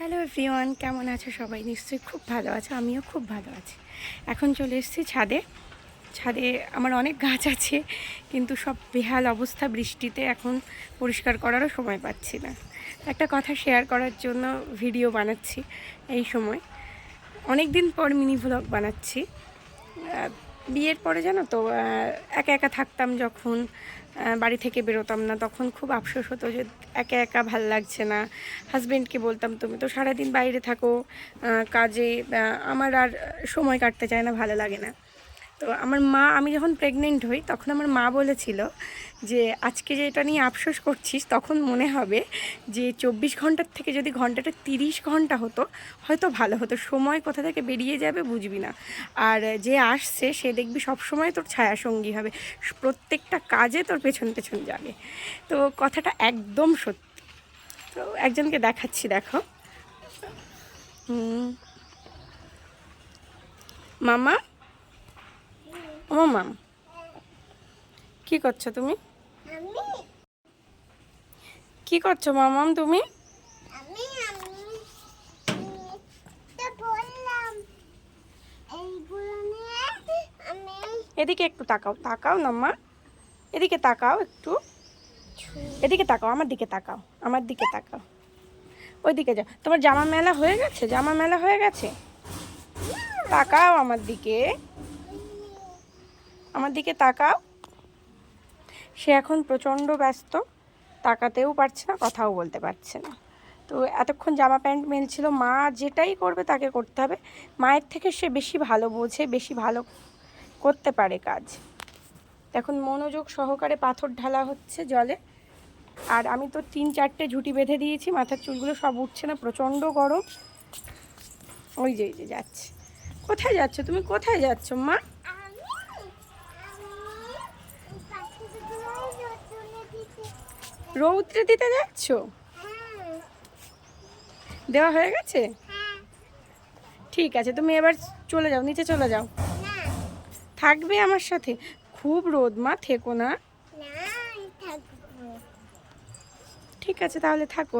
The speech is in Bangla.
হ্যালো এভরিওয়ান, কেমন আছো সবাই? নিশ্চয়ই খুব ভালো আছো, আমিও খুব ভালো আছি। এখন চলে এসেছি ছাদে। ছাদে আমার অনেক গাছ আছে, কিন্তু সব বেহাল অবস্থা বৃষ্টিতে, এখন পরিষ্কার করারও সময় পাচ্ছি না। একটা কথা শেয়ার করার জন্য ভিডিও বানাচ্ছি এই সময়। অনেক দিন পর মিনি ভ্লগ বানাচ্ছি। বিয়ের পরে জানো তো, একা একা থাকতাম যখন, বাড়ি থেকে বেরোতাম না, তখন খুব আফসোস হতো যে একা একা ভাল লাগছে না। হাজব্যান্ডকে বলতাম, তুমি তো সারাদিন বাইরে থাকো কাজে, আমার আর সময় কাটতে চায় না, ভালো লাগে না। তো আমার মা, আমি যখন প্রেগনেন্ট হই তখন আমার মা বলেছিল যে আজকে যে এটা নিয়ে আফসোস করছিস, তখন মনে হবে যে 24 ঘন্টার থেকে যদি ঘন্টাটা 30 ঘন্টা হতো হয়তো ভালো হতো, সময় কোথা থেকে বেরিয়ে যাবে বুঝবি না। আর যে আসছে সে দেখবি সবসময় তোর ছায়াসঙ্গী হবে, প্রত্যেকটা কাজে তোর পেছন পেছন যাবে। তো কথাটা একদম সত্যি। তো একজনকে দেখাচ্ছি, দেখো। মামা, ও মাম, কি করছো তুমি? কি করছো মামাম তুমি? এদিকে একটু তাকাও, তাকাও না মা, এদিকে তাকাও একটু, এদিকে তাকাও, আমার দিকে তাকাও, আমার দিকে তাকাও, ওইদিকে যাও। তোমার জামা মেলা হয়ে গেছে? জামা মেলা হয়ে গেছে? তাকাও আমার দিকে, আমার দিকে তাকাও। সে এখন প্রচণ্ড ব্যস্ত, তাকাতেও পারছে না, কথাও বলতে পারছে না। তো এতক্ষণ জামা প্যান্ট মেলছিল। মা যেটাই করবে তাকে করতে হবে, মায়ের থেকে সে বেশি ভালো বোঝে, বেশি ভালো করতে পারে কাজ। এখন মনোযোগ সহকারে পাথর ঢালা হচ্ছে জলে। আর আমি তো 3-4টে ঝুঁটি বেঁধে দিয়েছি, মাথার চুলগুলো সব উঠছে না, প্রচণ্ড গরম। ওই যে যাচ্ছে। কোথায় যাচ্ছ তুমি? কোথায় যাচ্ছ মা? রৌদ্রে দিতে যাচ্ছ? দেওয়া হয়ে গেছে? ঠিক আছে, তুমি এবার চলে যাও, নিচে চলে যাও। থাকবে আমার সাথে? খুব রোদ মা, থেকো না। ঠিক আছে তাহলে থাকো।